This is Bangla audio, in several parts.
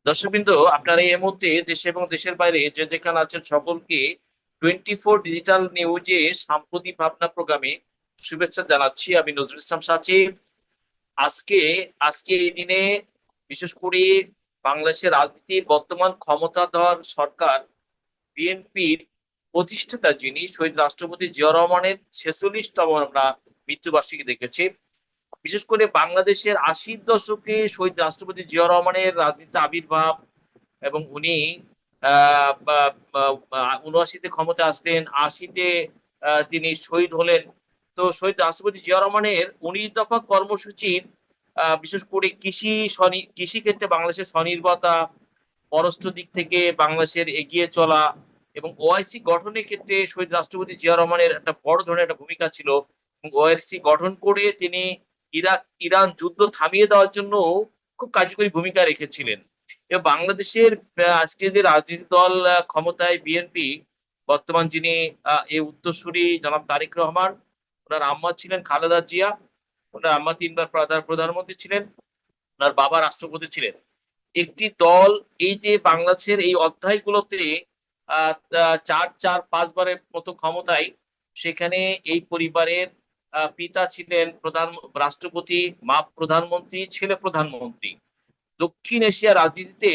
দর্শকবৃন্দ, আপনারা এই মুহূর্তে দেশে এবং দেশের বাইরে যে যেখানে আছেন সকলকে 24 ডিজিটাল নিউজে সাম্প্রতিক ভাবনা প্রোগ্রামে শুভেচ্ছা জানাচ্ছি। আমি নজরুল ইসলাম সাচিব। আজকে আজকে এই দিনে বিশেষ করে বাংলাদেশের রাজনীতির বর্তমান ক্ষমতাধর সরকার বিএনপির প্রতিষ্ঠাতা যিনি শহীদ রাষ্ট্রপতি জিয়া রহমানের 46তম আমরা মৃত্যুবার্ষিকী দেখেছি। বিশেষ করে বাংলাদেশের 80-র দশকে শহীদ রাষ্ট্রপতি জিয়া রহমানের রাজনীতি আবির্ভাব এবং উনি 79-তে ক্ষমতা আসলেন, 80-তে তিনি শহীদ হলেন। তো শহীদ রাষ্ট্রপতি জিয়া রহমানের 19 দফা কর্মসূচির বিশেষ করে কৃষি ক্ষেত্রে বাংলাদেশের স্বনির্ভরতা, পররাষ্ট্র দিক থেকে বাংলাদেশের এগিয়ে চলা এবং ওআইসি গঠনের ক্ষেত্রে শহীদ রাষ্ট্রপতি জিয়া রহমানের একটা বড় ধরনের একটা ভূমিকা ছিল। ওআইসি গঠন করে তিনি ইরান যুদ্ধ থামিয়ে দেওয়ার জন্য খুব কার্যকরী ভূমিকা রেখেছিলেন। এবং বাংলাদেশের আজকে যে রাজনৈতিক দল ক্ষমতায় বিএনপি, বর্তমান যিনি এই উত্তরসূরি জনাব তারেক রহমান, ওনার আম্মা ছিলেন খালেদা জিয়া। ওনার আম্মা 3বার প্রধানমন্ত্রী ছিলেন, ওনার বাবা রাষ্ট্রপতি ছিলেন। একটি দল এই যে বাংলাদেশের এই অধ্যায়গুলোতে 4-5 বারের মতো ক্ষমতায়, সেখানে এই পরিবারের পিতা ছিলেন রাষ্ট্রপতি, মা প্রধানমন্ত্রী, ছেলে প্রধানমন্ত্রী। দক্ষিণ এশিয়ার রাজনীতিতে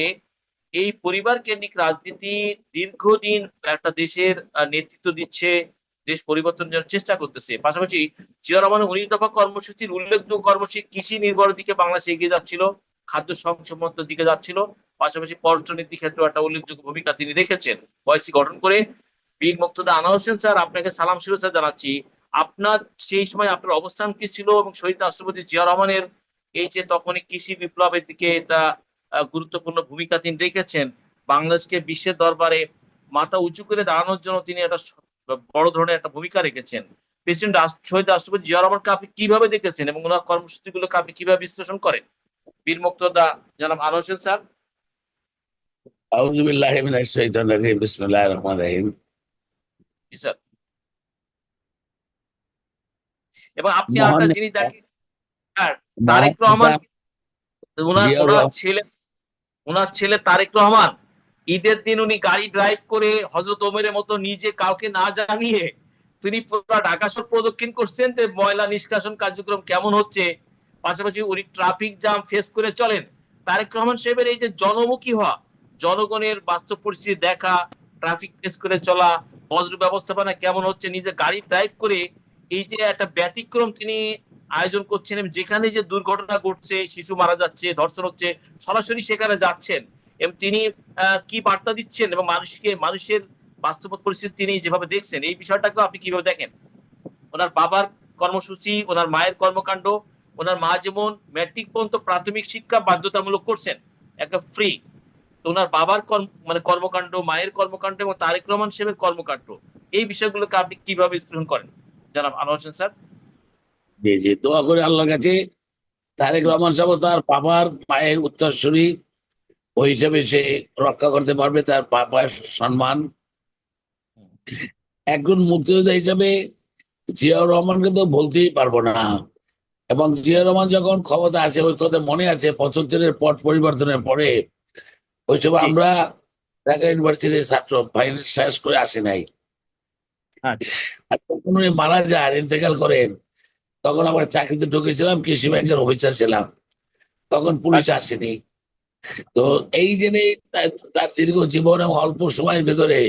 এই পরিবার কেন্দ্রিক রাজনীতি দীর্ঘদিন একটা দেশের নেতৃত্ব দিচ্ছে, দেশ পরিবর্তনের জন্য চেষ্টা করতেছে। পাশাপাশি জিয়া রহমানের 19 দফা কর্মসূচির উল্লেখযোগ্য কর্মসূচি কৃষি নির্ভরের দিকে বাংলাদেশ এগিয়ে যাচ্ছিল, খাদ্য সংসদের দিকে যাচ্ছিল। পাশাপাশি পররাষ্ট্রনীতির ক্ষেত্রে একটা উল্লেখযোগ্য ভূমিকা তিনি রেখেছেন ওআইসি গঠন করে। বীর মুক্তিযোদ্ধা আনোয়ার হোসেন স্যার, আপনাকে সালাম শুভেচ্ছা জানাচ্ছি। আপনার সেই সময় আপনার অবস্থান কি ছিল এবং শহীদ রাষ্ট্রপতি জিয়া রহমানের এই যে তখনই কৃষি বিপ্লবের দিকে এটা গুরুত্বপূর্ণ ভূমিকা তিনি রেখেছেন, বাংলাদেশকে বিশ্বের দরবারে মাথা উঁচু করে দাঁড়ানোর জন্য তিনি একটা বড় ধরনের একটা ভূমিকা রেখেছেন। প্রেসিডেন্ট শহীদ রাষ্ট্রপতি জিয়া রহমানকে আপনি কিভাবে দেখেছেন এবং ওনার কর্মসূচিগুলোকে আপনি কিভাবে বিশ্লেষণ করেন? বীর মুক্তিযোদ্ধা জনাব আনোয়ার হোসেন স্যার। আউযু বিল্লাহি মিনাশ শাইতানির রাজিম। বিসমিল্লাহির রহমানির রহিম। জি স্যার। এবং আপনি মহান আরেকটা জিনিস নেতা, দেখেন স্যার, মহান তারেক নেতা রহমান, ওনার জিয়াউর ওনার রহমান। ছেলে ওনার ছেলে তারেক রহমান ঈদের দিন উনি গাড়ি ড্রাইভ করে হজরত ওমরের মতো নিজে কাউকে না জানিয়ে তিনি পুরো ঢাকা শহর প্রদক্ষিণ করছেন যে ময়লা নিষ্কাশন কার্যক্রম কেমন হচ্ছে। পাশাপাশি উনি ট্রাফিক জ্যাম ফেস করে চলেন। তারেক রহমান সাহেবের এই যে জনমুখী হওয়া, জনগণের বাস্তব পরিস্থিতি দেখা, ট্রাফিক ফেস করে চলা, বজ্র ব্যবস্থাপনা কেমন হচ্ছে, নিজে গাড়ি ড্রাইভ করে এই যে একটা ব্যতিক্রম তিনি আয়োজন করছেন, এবং যেখানে যে দুর্ঘটনা ঘটছে, শিশু মারা যাচ্ছে, ধর্ষণ হচ্ছে, সরাসরি সেখানে যাচ্ছেন। এবং তিনি কি বার্তা দিচ্ছেন এবং মানুষের বাস্তব পরিস্থিতি তিনি যেভাবে দেখছেন, এই বিষয়টাকে আপনি কিভাবে দেখেন? ওনার বাবার কর্মসূচি, ওনার মায়ের কর্মকাণ্ড, ওনার মা যেমন ম্যাট্রিক পর্যন্ত প্রাথমিক শিক্ষা বাধ্যতামূলক করছেন, একটা ফ্রি। তো ওনার বাবার কর্মকাণ্ড, মায়ের কর্মকাণ্ড এবং তারেক রহমান সাহেবের কর্মকাণ্ড, এই বিষয়গুলোকে আপনি কিভাবে বিশ্লেষণ করেন জানাব আনোয়ার হোসেন স্যার? জি জি, দোয়া করে আল্লাহর কাছে তারেক রহমান সাহেব তার বাবার মায়ের উত্তরসূরি, ওই হিসেবে সে রক্ষা করতে পারবে তার বাবার সম্মান। একজন মুক্তিযোদ্ধা হিসেবে জিয়াউর রহমানকে তো বলতেই পারবো না। এবং জিয়াউর রহমান যখন ক্ষমতা আসে, ওই কথা মনে আছে, 75-এর পট পরিবর্তনের পরে ওই সময় জি। আমরা ঢাকা ইউনিভার্সিটির ছাত্র, ফাইনাল শেষ করে আসি নাই। আচ্ছা। আর তখন উনি মারা যান, ইন্তেকাল করেন। তখন আবার চাকরিতে ঢুকেছিলাম, কৃষি ব্যাংকের অফিসার ছিলাম, তখন পুলিশ আচ্ছা। আসেনি। তো এই জেনে তার দীর্ঘ জীবন এবং অল্প সময়ের ভেতরে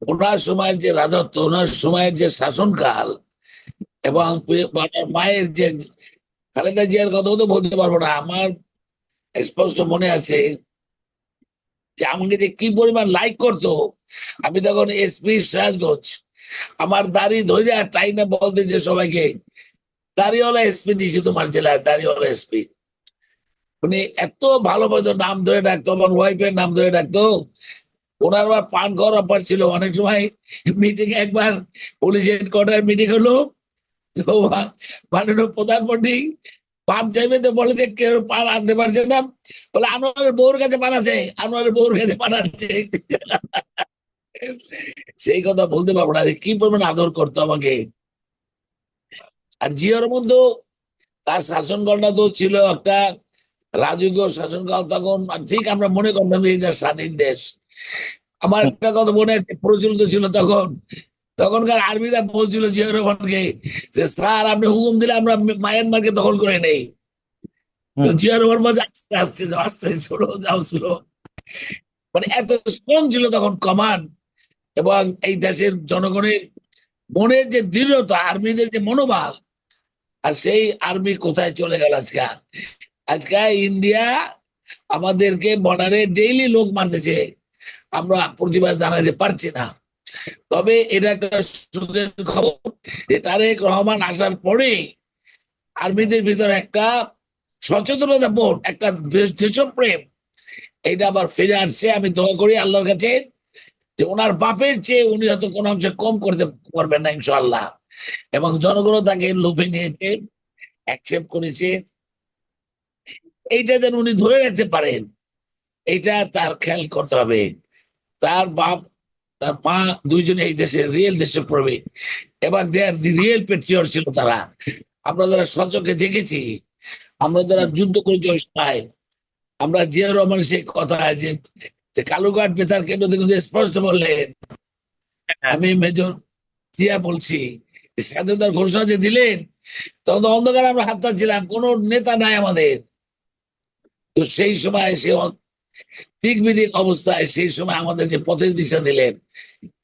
ওনার সময়ের যে রাজত্ব, ওনার সময়ের যে শাসনকাল, এবং আমার মায়ের যে খালেদা জিয়ার কথা তো বলতে পারবো না। আমার স্পষ্ট মনে আছে যে আমাকে যে কি পরিমাণ লাইক করতো। আমি তখন এসপি সিরাজগঞ্জ, আমার দাড়ি ধরে টাইনে বলতেছে সবাইকে, দাড়িওয়ালা এসপি দিছি তোমার জেলায়, দাড়িওয়ালা এসপি। উনি এত ভালোবাসতো, নাম ধরে ডাকতো, আমার ওয়াইফের নাম ধরে ডাকতো। ওনার আবার পান খাওয়ার অভ্যাস ছিল। অনেক সময় মিটিং, একবার পুলিশ হেডকোয়ার্টার মিটিং হলো, তো মাননীয় প্রধানমন্ত্রী পান চাইবে, তো বলে যে কেউ পান আনতে পারছে না, বলে আনোয়ারের বউর কাছে পান আছে, আনোয়ারের বউর কাছে পান আছে। সেই কথা বলতে পারবো না যে কি পরিমাণ আদর করতো আমাকে। আর জিয়ার মধ্যে তার শাসনকলটা তো ছিল একটা রাজকীয় শাসনকাল তখন ঠিক আমরা মনে করতাম যে এই দেশ স্বাধীন দেশ। আমার একটা কথা মনে আছে, প্রচলিত ছিল তখন, তখনকার আর্মিরা বলছিল জিয়া রহমানকে যে স্যার আপনি হুকুম দিলে আমরা মায়ানমারকে দখল করে নেই। তো জিয়া রহমান বলছে আস্তে আস্তে যাও, আস্তে ছোড়ো যাও ছোড়ো। মানে এত স্ট্রং ছিল তখন কমান্ড, এবং এই দেশের জনগণের মনের যে দৃঢ়তা, আর্মিদের যে মনোবল, আর সেই আর্মি কোথায় চলে গেল আজকে। আজকে ইন্ডিয়া আমাদেরকে বর্ডারে ডেইলি লোক মারতেছে, আমরা প্রতিবাদ জানাতে পারছি না। তবে এটা একটা সুখের খবর যে তারেক রহমান আসার পরে আর্মিদের ভিতরে একটা সচেতনতা বোধ, একটা দেশপ্রেম, এটা আবার ফিরে আসছে। আমি দোয়া করি আল্লাহর কাছে যে ওনার বাপের চেয়ে উনি হয়তো কোনো অংশে কম করতে পারবেন না ইনশাআল্লাহ, এবং জনগণও তাকে লোভে নিয়েছে, অ্যাকসেপ্ট করেছে। এইটা যেন উনি ধরে রাখতে পারেন, এইটা তার খেয়াল করতে হবে। তার বাপ তার মা দুইজনে এই দেশের রিয়েল দেশপ্রেমী, এবং দেয়ার দি রিয়েল পেট্রিয়ট ছিল তারা। আমরা যারা সচকে দেখেছি, আমরা যারা যুদ্ধ করেছি ওই সময়, আমরা জিয়া রহমান সেই কথা যে যে কালুঘাট বেতার কেন্দ্র থেকে যে স্পষ্ট বললেন, আমি মেজর জিয়া বলছি, স্বাধীনতার ঘোষণা যে দিলেন তখন তো অন্ধকারে আমরা হাতটা ছিলাম, কোনো নেতা নাই আমাদের। তো সেই সময় সে দিক বিদিক অবস্থায় সেই সময় আমাদের যে পথের দিশা দিলেন,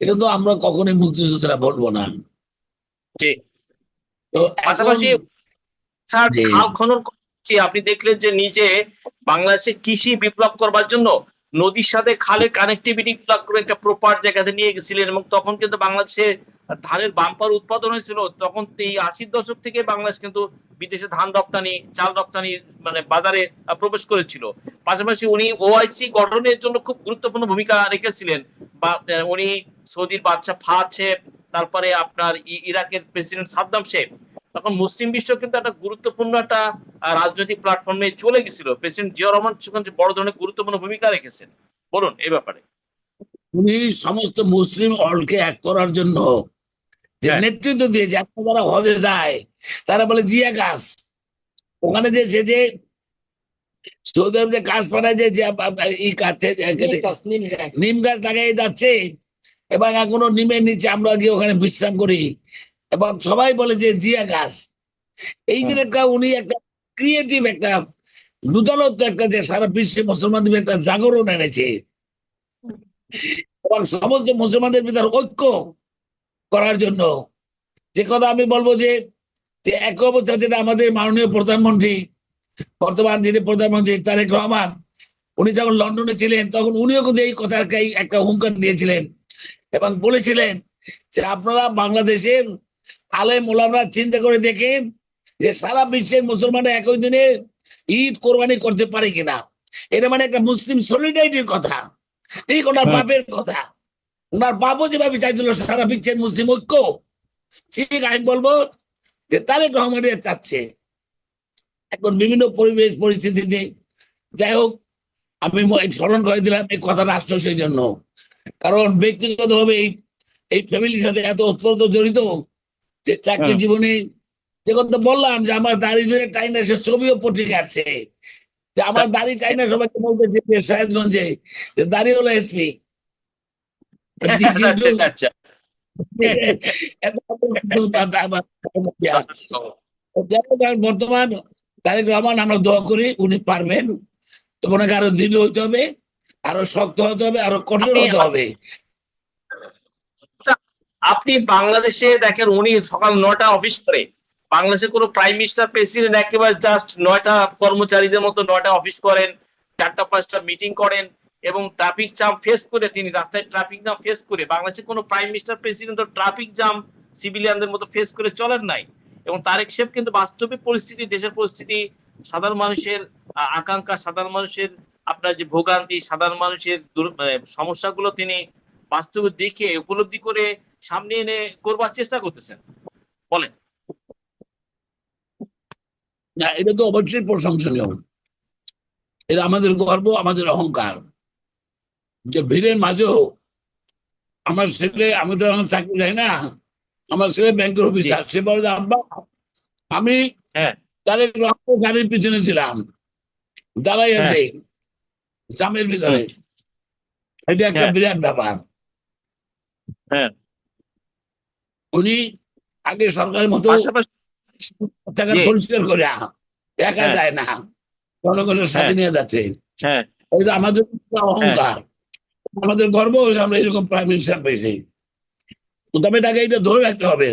এটা তো আমরা কখনোই মুক্তিযোদ্ধারা বলবো না। জি। তো এখন পাশাপাশি স্যার যে খাল খনন করছে, আপনি দেখলেন যে নিজে বাংলাদেশে কৃষি বিপ্লব করবার জন্য নদীর সাথে খালের কানেক্টিভিটি গুলা করে একটা প্রপার জায়গাতে নিয়ে গেছিলেন, এবং তখন কিন্তু বাংলাদেশে ধানের বাম্পার উৎপাদন হয়েছিল। তখন এই 80-র দশক থেকে বাংলাদেশ কিন্তু বিদেশে ধান রপ্তানি, চাল রপ্তানি মানে বাজারে প্রবেশ করেছিল। পাশাপাশি উনি ওআইসি গঠনের জন্য খুব গুরুত্বপূর্ণ ভূমিকা রেখেছিলেন। বা উনি সৌদির বাদশা ফাহাদ সাহেব, তারপরে আপনার ইরাকের প্রেসিডেন্ট সাদ্দাম সাহেব, তখন মুসলিম বিশ্ব কিন্তু একটা গুরুত্বপূর্ণ একটা রাজনৈতিক প্ল্যাটফর্মে চলে গেছিল। প্রেসিডেন্ট জিয়া রহমান সেখানে বড় ধরনের গুরুত্বপূর্ণ ভূমিকা রেখেছেন। বলুন এই ব্যাপারে। উনি সমস্ত মুসলিম ওয়ার্ল্ডকে এক করার জন্য যে হ্যাঁ, নেতৃত্ব দিয়েছে, এখন যারা হজে যায় তারা বলে জিয়া গাছ, ওখানে যে সে যে সৌদি আরব যে গাছ পাঠায় যে ই কাটতে নিম গাছ লাগাই যাচ্ছে, এবং এখনো নিমের নিচে আমরা গিয়ে ওখানে বিশ্রাম করি, এবং সবাই বলে যে জিয়া গাছ। এই যে একটা উনি একটা ক্রিয়েটিভ একটা নূতনত্ব, একটা যে সারা বিশ্বে মুসলমানদের একটা জাগরণ এনেছে, এবং সমস্ত মুসলমানদের ভিতরে ঐক্য করার জন্য। যে কথা আমি বলবো যে যে এক অবস্থা যেটা আমাদের মাননীয় প্রধানমন্ত্রী, বর্তমান যিনি প্রধানমন্ত্রী তারেক রহমান, উনি যখন লন্ডনে ছিলেন তখন উনিও কিন্তু এই কথার একটা হুঙ্কার দিয়েছিলেন, এবং বলেছিলেন যে আপনারা বাংলাদেশের আলেম ওলামা চিন্তা করে দেখেন যে সারা বিশ্বের মুসলমানরা একই দিনে ঈদ কোরবানি করতে পারে কিনা। এটা মানে একটা মুসলিম সলিডারিটির কথা, ঠিক ওনার বাপের কথা। ওনার বাপও যেভাবে চাইছিল সারা বিশ্বের মুসলিম ঐক্য, ঠিক আমি বলবো যে তারেক রহমান চাচ্ছে। এখন বিভিন্ন পরিবেশ পরিস্থিতিতে, যাই হোক, আমি স্মরণ করে দিলাম এই কথাটা আসলো সেই জন্য, কারণ ব্যক্তিগত ভাবে এই ফ্যামিলির সাথে এত ওতপ্রোত জড়িত যে চাকরি জীবনে, যে কথা বললাম যে আমার দাড়ি ধরে টাইনা সে ছবিও পত্রিকা আসছে, যে আমার দাড়ি টাইনা সবাইকে বলতে যে সাহেবগঞ্জে যে দাড়ি হলো এসপি। আচ্ছা আচ্ছা। বর্তমান তারেক রহমান আমরা দোয়া করি উনি পারবেন। তো মনে আরো দৃঢ় হইতে হবে, আরো শক্ত হতে হবে, আরো কঠোর আপনি হতে হবে। আপনি বাংলাদেশে দেখেন উনি সকাল 9টা অফিস করে, বাংলাদেশে কোনো প্রাইম মিনিস্টার প্রেসিডেন্ট একেবারে জাস্ট 9টা কর্মচারীদের মতো 9টা অফিস করেন, 4টা 5টা মিটিং করেন, এবং ট্রাফিক জ্যাম ফেস করে, তিনি রাস্তায় ট্রাফিক জ্যাম ফেস করে, বাংলাদেশে কোনো প্রাইম মিনিস্টার প্রেসিডেন্ট তো ট্রাফিক জ্যাম সিভিলিয়ানদের মতো ফেস করে চলেন নাই। এবং তারেক সাহেব কিন্তু বাস্তবিক পরিস্থিতি, দেশের পরিস্থিতি, সাধারণ মানুষের আকাঙ্ক্ষা, সাধারণ মানুষের আপনার যে ভোগান্তি, সাধারণ মানুষের সমস্যাগুলো তিনি বাস্তবে দেখে উপলব্ধি করে সামনে এনে করবার চেষ্টা করতেছেন। বলেন। না, এটা তো অবশ্যই প্রশংসনীয়, এটা আমাদের গর্ব, আমাদের অহংকার যে ভিড়ের মাঝেও আমার ছেলে, আমি তো এখন চাকরি যাই না, আমার ছেলে ব্যাংকের জি। অফিসার, সে বলে আব্বা আমি হ্যাঁ। তারেক রহমানের গাড়ির পিছনে ছিলাম, দাঁড়াই হ্যাঁ। আছে জামের হুম। ভিতরে। এটা একটা হ্যাঁ। বিরাট ব্যাপার। হ্যাঁ। উনি আগে সরকারের মতো পাশাপাশি। টাকা জি। পরিষ্কার করে একা হ্যাঁ। যায় না, জনগণের সাথে হ্যাঁ। নিয়ে যাচ্ছে। হ্যাঁ। এটা আমাদের একটা হ্যাঁ। অহংকার, আমাদের গর্ব যে আমরা এরকম প্রাইম মিনিস্টার পেয়েছি। তবে তাকে এটা ধরে রাখতে হবে।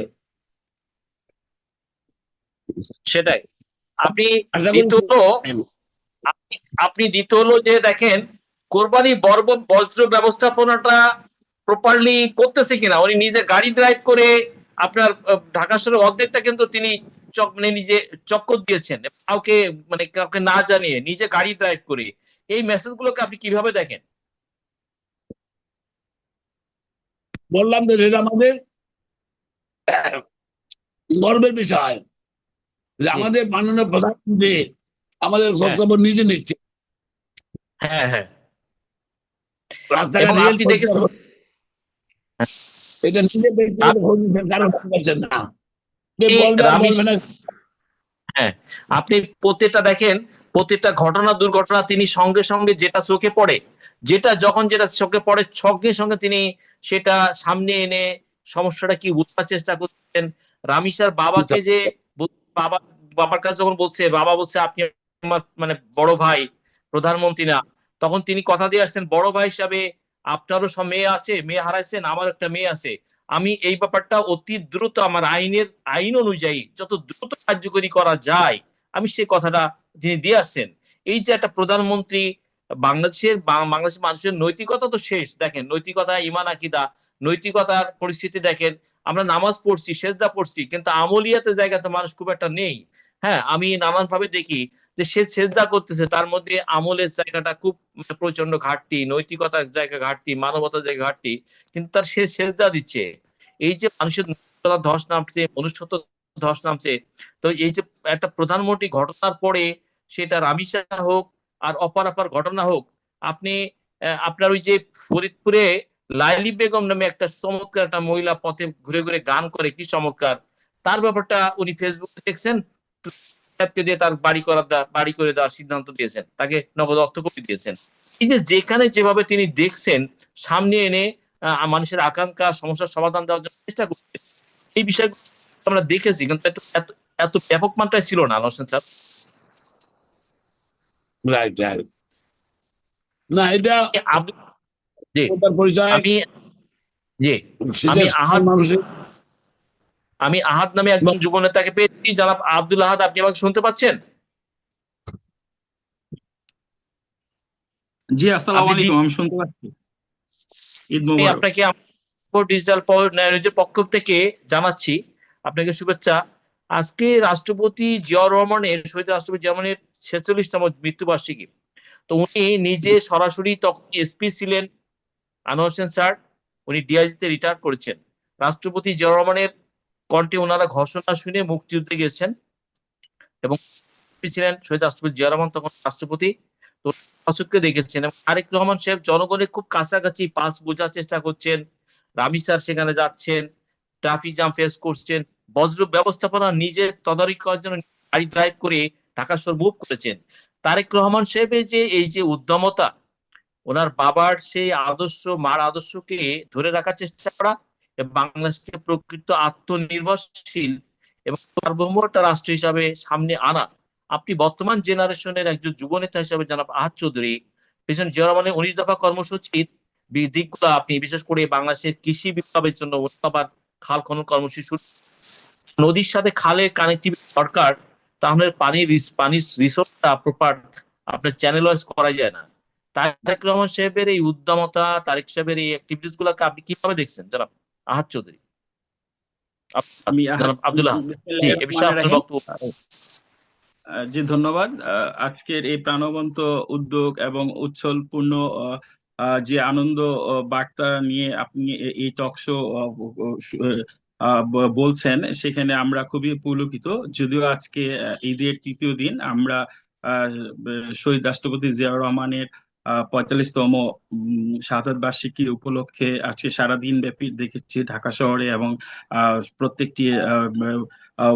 সেটাই। আপনি আশা করি দ্বিতীয়ত আপনি আপনি দ্বিতীয় হলো যে দেখেন কোরবানি বর্জ্য ব্যবস্থাপনাটা প্রপারলি করতেছে কিনা। উনি নিজে গাড়ি ড্রাইভ করে আপনার ঢাকা শহরের অর্ধেকটা কিন্তু তিনি মানে নিজে চক্কর দিয়েছেন কাউকে, মানে কাউকে না জানিয়ে নিজে গাড়ি ড্রাইভ করে। এই মেসেজ গুলোকে আপনি কিভাবে দেখেন? বললাম যে এটা আমাদের গর্বের বিষয় যে জি। আমাদের মাননীয় প্রধানমন্ত্রী আমাদের খোঁজ হ্যাঁ। খবর নিজে নিচ্ছে। হ্যাঁ। হ্যাঁ। রাস্তাঘাট এবং রেল আপনি পরিষ্কার দেখেছেন। এটা নিজে ব্যক্তিগত খোঁজ নিচ্ছেন, কারো পাচ্ছেন না। কে বলবে আর রামিস। বলবে না। হ্যাঁ। আপনি প্রত্যেকটা দেখেন, প্রত্যেকটা ঘটনা দুর্ঘটনা তিনি সঙ্গে সঙ্গে যেটা চোখে পড়ে, যেটা চোখে পড়ে সঙ্গে সঙ্গে তিনি সেটা সামনে এনে সমস্যাটা কি বোঝার চেষ্টা করছেন। রামিসার বাবাকে যে বাবা বাবার কাছে যখন বলছে, বাবা বলছে আপনি আমার মানে বড় ভাই, প্রধানমন্ত্রী না, তখন তিনি কথা দিয়ে আসছেন বড় ভাই হিসাবে আপনারও সব মেয়ে আছে, মেয়ে হারাইছেন, আমার একটা মেয়ে আছে, আমি এই ব্যাপারটা অতি দ্রুত আমার আইন অনুযায়ী যত দ্রুত কার্যকরী করা যায় আমি সেই কথাটা তিনি দিয়ে আসছেন। এই যে একটা প্রধানমন্ত্রী, বাংলাদেশের মানুষের নৈতিকতা তো শেষ। দেখেন নৈতিকতা, ইমান, আকিদা, নৈতিকতার পরিস্থিতি দেখেন। আমরা নামাজ পড়ছি, সেজদা পড়ছি, কিন্তু আমলিয়াতের জায়গাতে মানুষ খুব একটা নেই। হ্যাঁ, আমি নানান ভাবে দেখি যে সে সেজদা করতেছে, তার মধ্যে আমলের জায়গাটা খুব প্রচন্ড ঘাটতি, নৈতিকতার জায়গা ঘাটতি, মানবতার জায়গা ঘাটতি, কিন্তু তার সে সেজদা দিচ্ছে। এই যে মানুষের নৈতিকতা ধস নামছে, মনুষ্যত্ব ধস নামছে, তো এই যে একটা প্রধানমন্ত্রী ঘটনার পরে, সেটা রামিসা হোক আর অপরাপর ঘটনা হোক, আপনি আপনার ওই যে ফরিদপুরে লাইলি বেগম নামে একটা চমৎকার একটা মহিলা পথে ঘুরে ঘুরে গান করে, কি চমৎকার তার ব্যাপারটা উনি ফেসবুকে দেখছেন, সাহেবকে দিয়ে তার বাড়ি করে দেওয়ার সিদ্ধান্ত দিয়েছেন, তাকে নগদ অর্থ করে দিয়েছেন। এই যে যেখানে যেভাবে তিনি দেখছেন সামনে এনে মানুষের আকাঙ্ক্ষা সমস্যার সমাধান দেওয়ার জন্য চেষ্টা করছেন, এই বিষয়গুলো আমরা দেখেছি, কিন্তু এত এত এত ব্যাপক মাত্রায় ছিল না হোসেন স্যার। Right, right. না, এটা আব্দুল। জি। তার পরিচয়। আমি। জি। সেটা আমি আহাদ মানুষের। আমি আহাদ নামে একজন যুব নেতাকে পেয়েছি, জনাব আব্দুল আহাদ, আপনি আমাকে শুনতে পাচ্ছেন? জি, আসসালামু আপনি আলাইকুম, আমি শুনতে পাচ্ছি। ঈদ আমি মোবারক। আপনাকে ডিজিটাল নিউজের পক্ষ থেকে জানাচ্ছি আপনাকে শুভেচ্ছা। আজকে রাষ্ট্রপতি জিয়াউর রহমানের, শহীদ রাষ্ট্রপতি জিয়া রহমানের 46তম মৃত্যুবার্ষিকী। তো উনি নিজে সরাসরি তখন এসপি ছিলেন, আনোয়ার হোসেন স্যার, উনি ডিআইজিতে রিটায়ার করেছেন। রাষ্ট্রপতি জিয়াউর রহমানের কণ্ঠে ওনারা ঘোষণা শুনে মুক্তিযুদ্ধে গেছেন, এবং ছিলেন শহীদ রাষ্ট্রপতি জিয়া রহমান তখন রাষ্ট্রপতি। তো অশোককে দেখেছেন, এবং তারেক রহমান সাহেব জনগণের খুব কাছাকাছি পাস বোঝার চেষ্টা করছেন। রামি স্যার সেখানে যাচ্ছেন, ট্রাফিক জ্যাম ফেস করছেন, বজ্র ব্যবস্থাপনা নিজে তদারকি করার জন্য গাড়ি ড্রাইভ করে ঢাকা শহর মুভ করেছেন। তারেক রহমান সাহেবের যে এই যে উদ্যমতা, ওনার বাবার সেই আদর্শ, মার আদর্শকে ধরে রাখার চেষ্টা করা, এবং বাংলাদেশকে প্রকৃত আত্মনির্ভরশীল এবং সার্বভৌম একটা রাষ্ট্র হিসাবে সামনে আনা। আপনি বর্তমান জেনারেশনের একজন যুব নেতা হিসাবে জনাব আহাদ চৌধুরী, প্রেসিডেন্ট জিয়া রহমানের 19 দফা কর্মসূচির দিকগুলো আপনি বিশেষ করে বাংলাদেশের কৃষি বিপ্লবের জন্য আবার খাল খনন কর্মসূচি শুরু, নদীর সাথে খালের কানেক্টিভিটি দরকার, তাহলে পানির রিসোর্সটা প্রপার আপনার চ্যানেল ওয়াইজ করা যায় না। তারেক রহমান সাহেবের এই উদ্যমতা, তারেক সাহেবের এই অ্যাক্টিভিটিস গুলোকে আপনি কিভাবে দেখছেন জনাব আহাদ চৌধুরী? আমি আহাদ। জনাব আব্দুল আহাদ। জি, বিসমিল্লাহির এ বিষয়ে রহমানির আপনার রহিম। বক্তব্য। জি, ধন্যবাদ। আজকের এই প্রাণবন্ত উদ্যোগ এবং উচ্ছলপূর্ণ যে আনন্দ বার্তা নিয়ে আপনি এই টক শো বলছেন, সেখানে আমরা খুবই পুলকিত। যদিও আজকে ঈদের তৃতীয় দিন, আমরা শহীদ রাষ্ট্রপতি জিয়াউর রহমানের 45তম শাহাদাত বার্ষিকী উপলক্ষে আজকে সারাদিন ব্যাপী দেখেছি ঢাকা শহরে এবং প্রত্যেকটি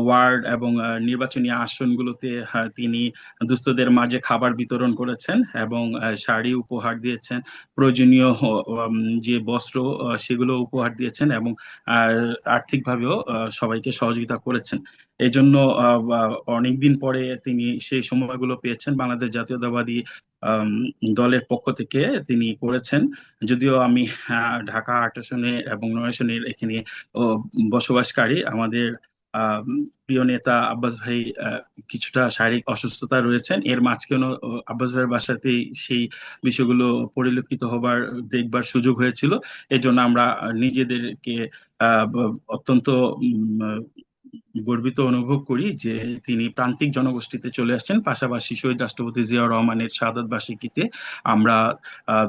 ওয়ার্ড এবং নির্বাচনী আসনগুলোতে তিনি দুস্থদের মাঝে খাবার বিতরণ করেছেন এবং শাড়ি উপহার দিয়েছেন, প্রয়োজনীয় যে বস্ত্র সেগুলো উপহার দিয়েছেন এবং আর্থিকভাবেও সবাইকে সহযোগিতা করেছেন। এই জন্য অনেকদিন পরে তিনি সেই সময়গুলো পেয়েছেন, বাংলাদেশ জাতীয়তাবাদী আম, দলের পক্ষ থেকে তিনি করেছেন। যদিও আমি ঢাকা ৮ আসনে এবং ৯ আসনের এখানে বসবাসকারী, আমাদের আহ, প্রিয় নেতা আব্বাস ভাই কিছুটা শারীরিক অসুস্থতা রয়েছেন, এর মাঝখানেও আব্বাস ভাইয়ের বাসাতেই সেই বিষয়গুলো পরিলক্ষিত হবার দেখবার সুযোগ হয়েছিল। এজন্য আমরা নিজেদেরকে অত্যন্ত গর্বিত অনুভব করি যে তিনি প্রান্তিক জনগোষ্ঠীতে চলে আসছেন। পাশাপাশি শহীদ রাষ্ট্রপতি জিয়াউর রহমানের শাহাদাত বার্ষিকীতে আমরা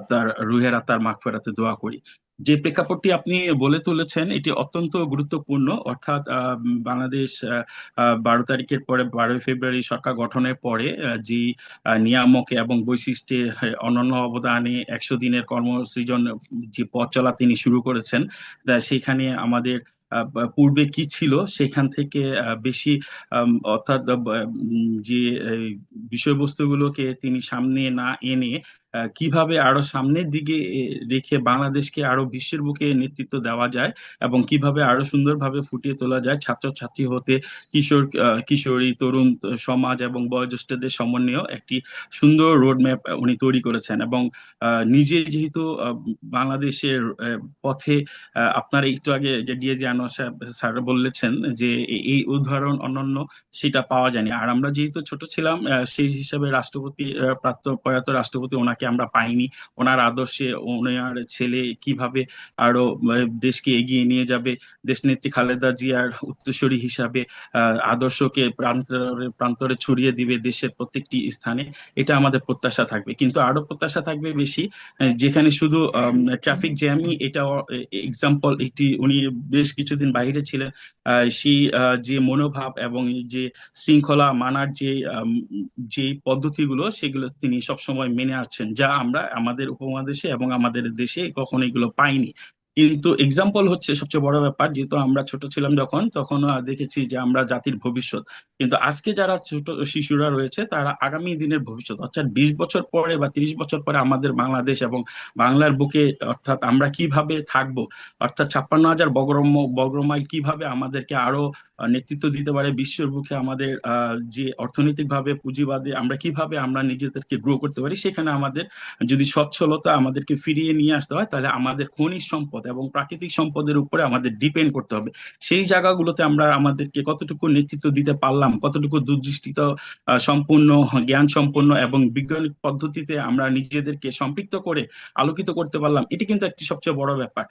তার রুহের আত্মার মাগফিরাতে দোয়া করি। যে প্রেক্ষাপটটি আপনি বলে তুলেছেন এটি অত্যন্ত গুরুত্বপূর্ণ, অর্থাৎ বাংলাদেশ 12 তারিখের পরে 12 ফেব্রুয়ারি সরকার গঠনের পরে যে নিয়ামকে এবং বৈশিষ্ট্যে অনন্য অবদানে 100 দিনের কর্মসৃজন যে পথ চলা তিনি শুরু করেছেন, সেখানে আমাদের পূর্বে কি ছিল সেখান থেকে বেশি অর্থাৎ যে বিষয়বস্তুগুলোকে তিনি সামনে না এনে কিভাবে আরো সামনের দিকে রেখে বাংলাদেশকে আরো বিশ্বের বুকে নেতৃত্ব দেওয়া যায় এবং কিভাবে আরো সুন্দরভাবে ফুটিয়ে তোলা যায়, ছাত্রছাত্রী হতে কিশোরী, তরুণ সমাজ এবং বয়োজ্যেষ্ঠদের সমন্বয়ে একটি সুন্দর রোড ম্যাপ উনি তৈরি করেছেন। এবং নিজে যেহেতু বাংলাদেশের পথে আপনার একটু আগে যে ডিএজি আনোয়ার স্যার বলেছেন যে এই উদাহরণ অনন্য সেটা পাওয়া যায়নি। আর আমরা যেহেতু ছোট ছিলাম সেই হিসাবে রাষ্ট্রপতি প্রয়াত রাষ্ট্রপতি ওনাকে আমরা পাইনি। ওনার আদর্শে ওনার ছেলে কিভাবে আরো দেশকে এগিয়ে নিয়ে যাবে, দেশনেত্রী খালেদা জিয়ার উত্তরসূরি হিসাবে আদর্শকে প্রান্তরে প্রান্তরে ছড়িয়ে দিবে দেশের প্রত্যেকটি স্থানে, এটা আমাদের প্রত্যাশা থাকবে। কিন্তু আরো প্রত্যাশা থাকবে বেশি যেখানে শুধু ট্রাফিক জ্যামই এটা এক্সাম্পল, একটি উনি বেশ কিছুদিন বাইরে ছিলেন, সেই যে মনোভাব এবং যে শৃঙ্খলা মানার যে পদ্ধতিগুলো সেগুলো তিনি সবসময় মেনে আসছেন, যা আমরা আমাদের উপমহাদেশে এবং আমাদের দেশে কখনো এগুলো পাইনি। কিন্তু এক্সাম্পল হচ্ছে সবচেয়ে বড় ব্যাপার, যেহেতু আমরা ছোট ছিলাম যখন, তখন দেখেছি যে আমরা জাতির ভবিষ্যৎ। কিন্তু আজকে যারা ছোট শিশুরা রয়েছে তারা আগামী দিনের ভবিষ্যৎ, অর্থাৎ 20 বছর পরে বা 30 বছর পরে আমাদের বাংলাদেশ এবং বাংলার বুকে অর্থাৎ আমরা কিভাবে থাকবো, অর্থাৎ 56,000 বর্গমাইল কিভাবে আমাদেরকে আরো নেতৃত্ব দিতে পারে বিশ্বের বুকে, আমাদের যে অর্থনৈতিক ভাবে পুঁজিবাদে আমরা নিজেদেরকে গ্রো করতে পারি, সেখানে আমাদের যদি সচ্ছলতা আমাদেরকে ফিরিয়ে নিয়ে আসতে হয় তাহলে আমাদের খনিজ সম্পদ এবং প্রাকৃতিক সম্পদের উপরে আমাদের ডিপেন্ড করতে হবে। সেই জায়গাগুলোতে আমরা আমাদেরকে কতটুকু নেতৃত্ব দিতে পারলাম, কতটুকু দূরদৃষ্টিতা সম্পূর্ণ, জ্ঞান সম্পন্ন এবং বৈজ্ঞানিক পদ্ধতিতে আমরা নিজেদেরকে সম্পৃক্ত করে আলোকিত করতে পারলাম, এটি কিন্তু একটি সবচেয়ে বড় ব্যাপার।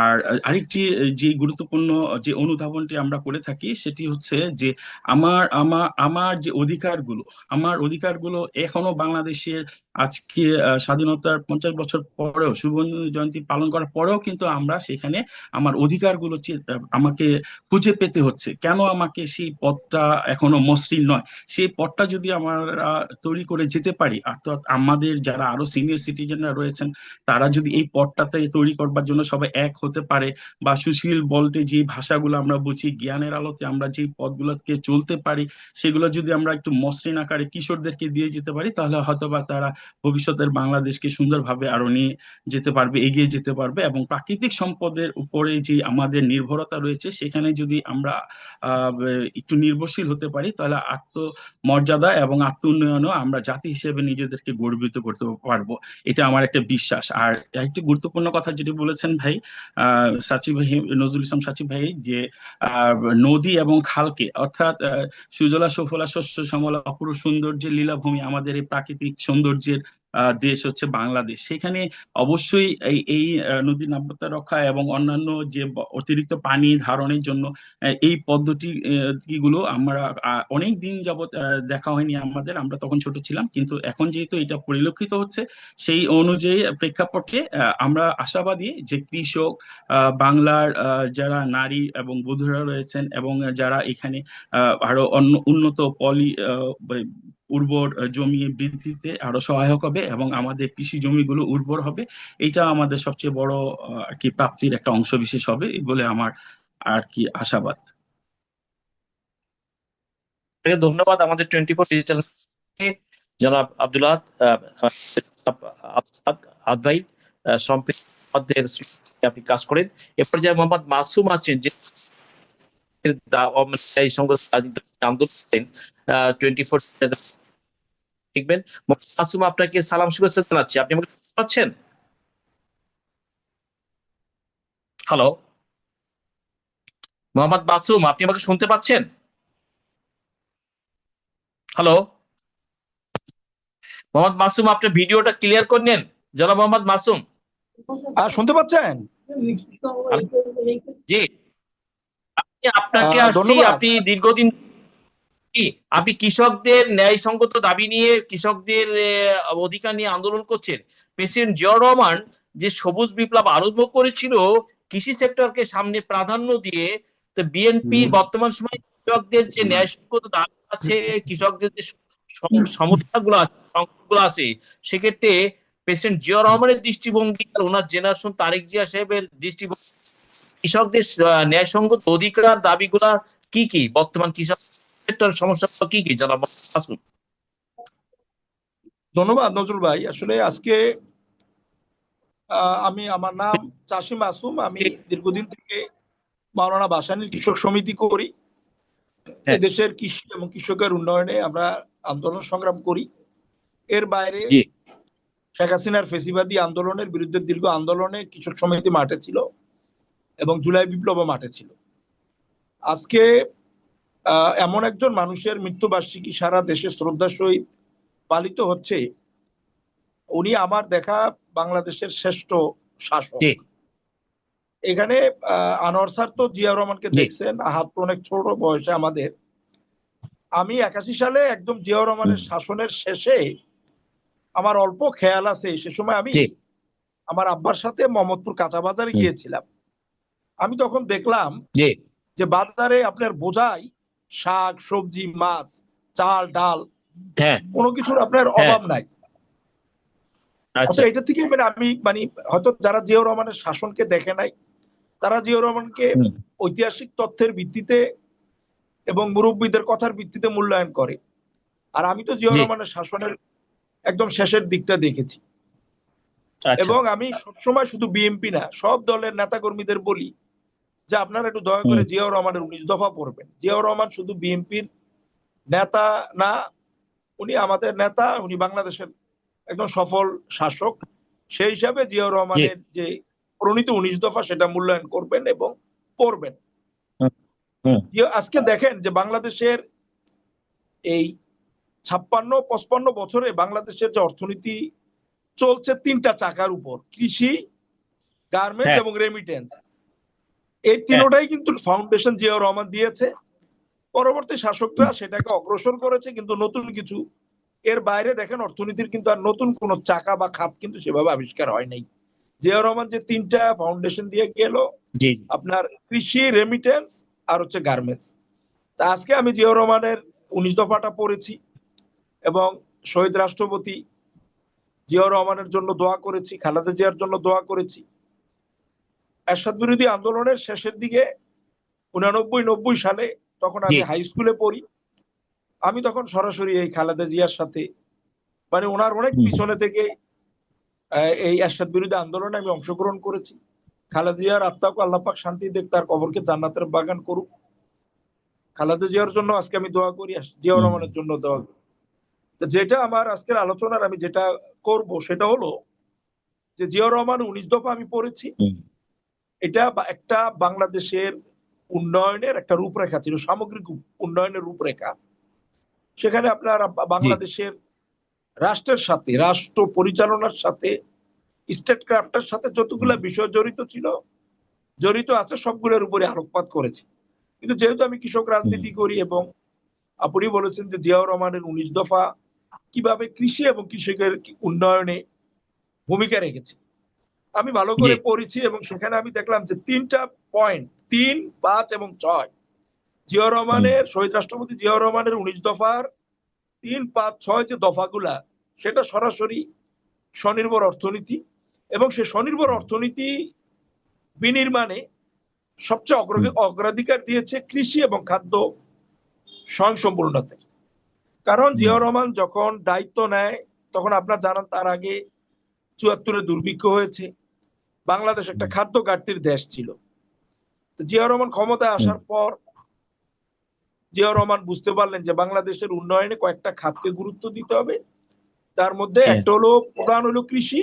আর আরেকটি যে গুরুত্বপূর্ণ যে অনুধাবনটি আমরা করে থাকি সেটি হচ্ছে যে আমার আমার আমার যে অধিকারগুলো, আমার অধিকারগুলো এখনো বাংলাদেশের আজকে স্বাধীনতার 50 বছর পরেও, সুবর্ণ জয়ন্তী পালন করার পরেও কিন্তু আমরা সেখানে আমার অধিকারগুলো আমাকে খুঁজে পেতে হচ্ছে। কেন আমাকে সেই পথটা এখনো মসৃণ নয়? সেই পথটা যদি আমরা তৈরি করে যেতে পারি, অর্থাৎ আমাদের যারা আরো সিনিয়র সিটিজেনরা রয়েছেন তারা যদি এই পথটাতে তৈরি করবার জন্য সবাই এক হতে পারে, বা সুশীল বলতে যে ভাষাগুলো আমরা বুঝি, জ্ঞানের আলোতে আমরা যে পথগুলোকে চলতে পারি, সেগুলো যদি আমরা একটু মসৃণ আকারে কিশোরদেরকে দিয়ে যেতে পারি, তাহলে হয়তোবা তারা ভবিষ্যতের বাংলাদেশকে সুন্দরভাবে আরো নিয়ে যেতে পারবে, এগিয়ে যেতে পারবে। এবং প্রাকৃতিক সম্পদের উপরে যে আমাদের নির্ভরতা রয়েছে সেখানে যদি আমরা একটু নির্ভরশীল হতে পারি, তাহলে আত্মমর্যাদা এবং আত্ম উন্নয়নও আমরা জাতি হিসেবে নিজেদেরকে গর্বিত করতে পারবো, এটা আমার একটা বিশ্বাস। আর একটি গুরুত্বপূর্ণ কথা যেটি বলেছেন ভাই, সাচিব ভাই, নজরুল ইসলাম সাচিব ভাই, যে আহ, নদী এবং খালকে, অর্থাৎ সুজলা সুফলা শস্য শ্যামলা অপরূপ সৌন্দর্যের লীলাভূমি, আমাদের এই প্রাকৃতিক সৌন্দর্যের দেশ হচ্ছে বাংলাদেশ। সেখানে অবশ্যই এই নদী নাব্যতা রক্ষা এবং অন্যান্য যে অতিরিক্ত পানি ধারণের জন্য এই পদ্ধতি গুলো আমরা অনেক দিন যাবত দেখা হয়নি আমাদের, আমরা তখন ছোট ছিলাম, কিন্তু এখন যেহেতু এটা পরিলক্ষিত হচ্ছে সেই অনুযায়ী প্রেক্ষাপটে আমরা আশাবাদী যে কৃষক, বাংলার যারা নারী এবং বধূরা রয়েছেন এবং যারা এখানে আরো উন্নত উর্বর জমি বৃদ্ধিতে আরো সহায়ক হবে এবং আমাদের কৃষি জমিগুলো উর্বর হবে, এটা আমাদের সবচেয়ে বড় আর কি প্রাপ্তির একটা অংশ বিশেষ হবে বলে আমার আর কি আশাবাদ। আপনাকে ধন্যবাদ আমাদের 24 ডিজিটাল জনাব আব্দুল্লাহ আদ ভাই, সম্পদের আপনি কাজ করেন। এরপর যে মোহাম্মদ মাসুম আছেন, যে এই সংগঠন আন্দোলন 24 দেখবেন। মোহাম্মদ মাসুম, আপনাকে সালাম শুভেচ্ছা জানাচ্ছি। আপনি আমাকে শুনতে পাচ্ছেন? হ্যালো মোহাম্মদ মাসুম, আপনি আমাকে শুনতে পাচ্ছেন? হ্যালো মোহাম্মদ মাসুম, আপনার ভিডিওটা ক্লিয়ার করে নেন। জনাব মোহাম্মদ মাসুম, শুনতে পাচ্ছেন? জি, আপনাকে আসছি। ধন্যবাদ। আপনি দীর্ঘদিন আপনি কৃষকদের ন্যায়সঙ্গত দাবি নিয়ে, কৃষকদের অধিকার নিয়ে আন্দোলন করছেন। প্রেসিডেন্ট জিয়াউর রহমান যে সবুজ বিপ্লব আরম্ভ করেছিল কৃষি সেক্টরকে সামনে প্রাধান্য দিয়ে, তো বিএনপির বর্তমান সময়ে কৃষকদের যে ন্যায়সঙ্গত দাবি আছে, কৃষকদের যে সমস্যাগুলো আছে, সংকটগুলো আছে, সেক্ষেত্রে প্রেসিডেন্ট জিয়াউর রহমানের দৃষ্টিভঙ্গি আর ওনার জেনারেশন তারেক জিয়া সাহেবের দৃষ্টিভঙ্গি, কৃষকদের ন্যায়সঙ্গত অধিকার দাবিগুলা কি কি, বর্তমান কৃষক সমস্যা কি কি জানাবো? ধন্যবাদ নজরুল ভাই। আসলে আজকে আমার নাম চাষী মাসুম। আমি দীর্ঘদিন থেকে মাওলানা ভাসানীর কৃষক সমিতি করি। দেশের কৃষি এবং কৃষকের উন্নয়নে আমরা আন্দোলন সংগ্রাম করি। এর বাইরে শেখ হাসিনার ফেসিবাদী আন্দোলনের বিরুদ্ধে দীর্ঘ আন্দোলনে কৃষক সমিতি মাঠে ছিল এবং জুলাই বিপ্লব মাঠে ছিল। আজকে এমন একজন মানুষের মৃত্যুবার্ষিকী সারা দেশে শ্রদ্ধার সহিত পালিত হচ্ছে। উনি আমার দেখা বাংলাদেশের শ্রেষ্ঠ শাসক। এখানে আনোয়ার স্যার তো জিয়াউর রহমানকে দেখছেন, হাত তো অনেক ছোট বয়সে আমাদের। আমি 81 সালে একদম জিয়াউর রহমানের শাসনের শেষে আমার অল্প খেয়াল আছে, সে সময় আমি আমার আব্বার সাথে মোহাম্মদপুর কাঁচা বাজারে গিয়েছিলাম। আমি তখন দেখলাম যে বাজারে আপনার বোঝাই শাক সবজি মাছ চাল ডাল কোনো কিছুর আপনার অভাব নাই। আচ্ছা, এটা থেকে আমি হয়তো যারা জিয়াউর রহমানের শাসনকে দেখে নাই, তারা জিয়াউর রহমানকে ঐতিহাসিক তথ্যের ভিত্তিতে এবং মুরব্বীদের কথার ভিত্তিতে মূল্যায়ন করে। আর আমি তো জিয়াউর রহমানের শাসনের একদম শেষের দিকটা দেখেছি। এবং আমি সবসময় শুধু বিএনপি না, সব দলের নেতা কর্মীদের বলি যে আপনারা একটু দয়া করে জিয়াউর রহমানের 19 দফা পড়বেন। জিয়াউর রহমান শুধু বিএনপির নেতা না, উনি আমাদের নেতা, উনি বাংলাদেশের একজন সফল শাসক। সেই হিসাবে জিয়াউর রহমানের যে প্রণীত 19 দফা সেটা মূল্যায়ন করবেন এবং পড়বেন। আজকে দেখেন যে বাংলাদেশের এই 56-55 বছরে বাংলাদেশের যে অর্থনীতি চলছে 3টা চাকার উপর, কৃষি, গার্মেন্টস এবং রেমিটেন্স। এই তিনটাই কিন্তু ফাউন্ডেশন জিয়াউর রহমান দিয়েছে। পরবর্তী শাসকরা সেটাকে অগ্রসর করেছে, কিন্তু নতুন কিছু এর বাইরে দেখেন অর্থনীতির কিন্তু আর নতুন কোন চাকা বা খাত কিন্তু সেভাবে আবিষ্কার হয় নাই। জিয়াউর রহমান যে 3টা ফাউন্ডেশন দিয়ে গেল, আপনার কৃষি, রেমিটেন্স আর হচ্ছে গার্মেন্টস। তা আজকে আমি জিয়াউর রহমানের 19 দফাটা পড়েছি এবং শহীদ রাষ্ট্রপতি জিয়াউর রহমানের জন্য দোয়া করেছি, খালেদা জিয়ার জন্য দোয়া করেছি। এরশাদ বিরোধী আন্দোলনের শেষের দিকে 89-90 সালে, তখন আমি হাই স্কুলে পড়ি, আমি তখন সরাসরি এই খালেদা জিয়ার সাথে ওনার অনেক পিছনে থেকে এই এরশাদ বিরোধী আন্দোলনে আমি অংশগ্রহণ করেছি। খালেদা জিয়ার আত্মাকে আল্লাহ পাক শান্তি দেখ, তার কবরকে জান্নাতের বাগান করুক। খালেদা জিয়ার জন্য আজকে আমি দোয়া করি, জিয়াউর রহমানের জন্য দোয়া করি। যেটা আমার আজকের আলোচনার আমি যেটা করব সেটা হলো যে জিয়াউর রহমান 19 দফা আমি পড়েছি। এটা একটা বাংলাদেশের উন্নয়নের একটা রূপরেখা ছিল, সামগ্রিক উন্নয়নের রূপরেখা। সেখানে আপনার বাংলাদেশের রাষ্ট্রের সাথে, রাষ্ট্র পরিচালনার সাথে, স্টেট ক্রাফটের সাথে যতগুলো বিষয় জড়িত আছে সবগুলোর উপরে আলোকপাত করেছি। কিন্তু যেহেতু আমি কৃষক রাজনীতি করি এবং আপনি বলেছেন যে জিয়াউর রহমানের 19 দফা কিভাবে কৃষি এবং কৃষকের উন্নয়নে ভূমিকা রেখেছে, আমি ভালো করে পড়েছি এবং সেখানে আমি দেখলাম যে 3টা পয়েন্ট 3, 5 এবং 6 জিয়াউর রহমানের, শহীদ রাষ্ট্রপতি জিয়াউর রহমানের 19 দফার 3, 5, 6 যে দফাগুলা, সেটা সরাসরি স্বনির্ভর অর্থনীতি এবং সে স্বনির্ভর অর্থনীতি বিনির্মাণে সবচেয়ে অগ্রাধিকার দিয়েছে কৃষি এবং খাদ্য স্বয়ংসম্পূর্ণতা। কারণ জিয়াউর রহমান যখন দায়িত্ব নেয় তখন আপনারা জানেন তার আগে ৭৪-এ দুর্ভিক্ষ হয়েছে, বাংলাদেশ একটা খাদ্য ঘাটতির দেশ ছিল। তো জিয়াউর রহমান ক্ষমতায় আসার পর জিয়াউর রহমান বুঝতে পারলেন যে বাংলাদেশের উন্নয়নে কয়েকটা খাতকে গুরুত্ব দিতে হবে। তার মধ্যে একটা হলো প্রধান হলো কৃষি,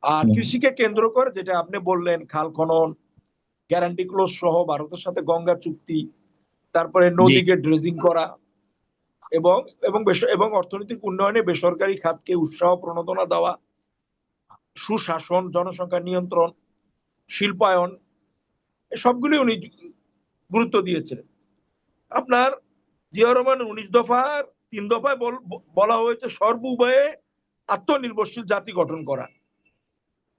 আর কৃষিকে কেন্দ্র করে যেটা আপনি বললেন খাল খনন, গ্যারান্টি ক্লোজ সহ ভারতের সাথে গঙ্গা চুক্তি, তারপরে নদীকে ড্রেজিং করা এবং এবং অর্থনৈতিক উন্নয়নে বেসরকারি খাতকে উৎসাহ প্রণোদনা দেওয়া, সুশাসন, জনসংখ্যা নিয়ন্ত্রণ, শিল্পায়ন, সবগুলি উনি গুরুত্ব দিয়েছিলেন। আপনার জিয়াউর রহমানের 19 দফার 3 দফায় বলা হয়েছে সর্ব উভয়ে আত্মনির্ভরশীল জাতি গঠন করা।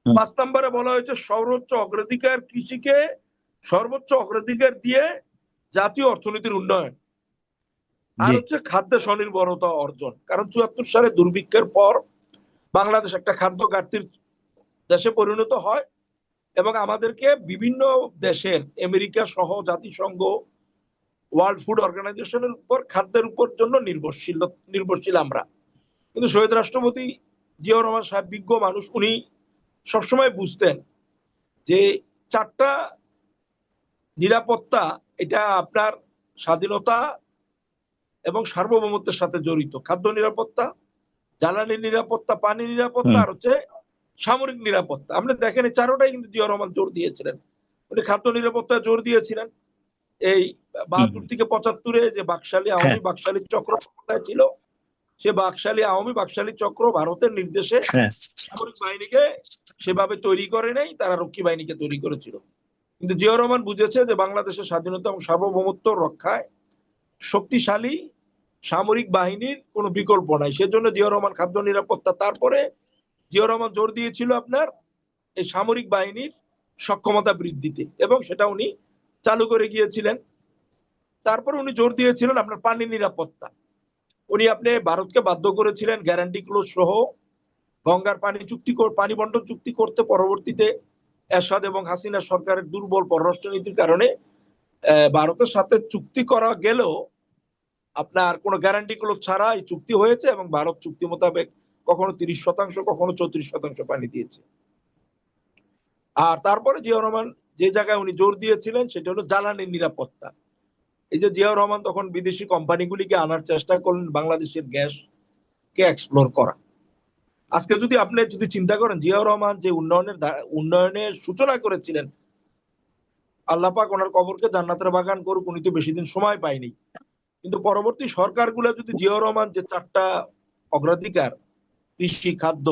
5 নম্বরে বলা হয়েছে সর্বোচ্চ অগ্রাধিকার কৃষিকে সর্বোচ্চ অগ্রাধিকার দিয়ে জাতীয় অর্থনীতির উন্নয়ন, আর হচ্ছে খাদ্য স্বনির্ভরতা অর্জন। কারণ ৭৪ সালে দুর্ভিক্ষের পর বাংলাদেশ একটা খাদ্য ঘাটতির দেশে পরিণত হয় এবং আমাদেরকে বিভিন্ন দেশের আমেরিকা সহ জাতিসংঘ, ওয়ার্ল্ড ফুড অর্গানাইজেশনের উপর খাদ্যের উপর জন্য নির্ভরশীল আমরা। কিন্তু শহীদ রাষ্ট্রপতি জিয়াউর রহমান সাহেব বিজ্ঞ মানুষ, উনি সবসময় বুঝতেন যে 4টা নিরাপত্তা এটা আপনার স্বাধীনতা এবং সার্বভৌমত্বের সাথে জড়িত। খাদ্য নিরাপত্তা, জ্বালানি নিরাপত্তা, পানি নিরাপত্তা, আর হচ্ছে সামরিক নিরাপত্তা। আপনি দেখেন এই 4টাই কিন্তু জিয়াউর রহমান জোর দিয়েছিলেন। উনি খাদ্য নিরাপত্তায় জোর দিয়েছিলেন। এই 72 থেকে 75-এ যে বাকশালী আওয়ামী বাকশালী চক্র ক্ষমতায় ছিল, সে বাকশালী আওয়ামী বাকশালী চক্র ভারতের নির্দেশে সামরিক বাহিনীকে সেভাবে তৈরি করে নাই, তারা রক্ষী বাহিনীকে তৈরি করেছিল। কিন্তু জিয়াউর রহমান বুঝেছে যে বাংলাদেশের স্বাধীনতা এবং সার্বভৌমত্ব রক্ষায় শক্তিশালী সামরিক বাহিনীর কোনো বিকল্প নাই। সেজন্য জিয়াউর রহমান খাদ্য নিরাপত্তা, তারপরে জিয়াউর রহমান জোর দিয়েছিল আপনার এই সামরিক বাহিনীর সক্ষমতা বৃদ্ধিতে, এবং সেটা উনি চালু করে গিয়েছিলেন। তারপরে উনি জোর দিয়েছিলেন আপনার পানি নিরাপত্তা। উনি আপনি ভারতকে বাধ্য করেছিলেন গ্যারান্টি ক্লোজ সহ গঙ্গার পানি বন্টন চুক্তি করতে। পরবর্তীতে এরশাদ এবং হাসিনা সরকারের দুর্বল পররাষ্ট্রনীতির কারণে ভারতের সাথে চুক্তি করা গেলেও আপনার কোনো গ্যারান্টি ক্লোজ ছাড়া এই চুক্তি হয়েছে এবং ভারত চুক্তি মোতাবেক কখনো 30%, কখনো 34% পানি দিয়েছে। আর তারপরে জিয়াউর রহমান যে জায়গায় উনি জোর দিয়েছিলেন সেটা হলো জ্বালানির নিরাপত্তা। এই যে জিয়াউর রহমান তখন বিদেশি কোম্পানিগুলিকে আনার চেষ্টা করলেন বাংলাদেশের গ্যাসকে এক্সপ্লোর করা। আজকে যদি আপনি চিন্তা করেন জিয়াউর রহমান যে উন্নয়নের সূচনা করেছিলেন, আল্লাহ পাক ওনার কবরকে জান্নাতের বাগান করুক, উনি তো বেশি দিন সময় পায়নি। কিন্তু পরবর্তী সরকারগুলো যদি জিয়াউর রহমান যে 4টা অগ্রাধিকার কৃষি, খাদ্য,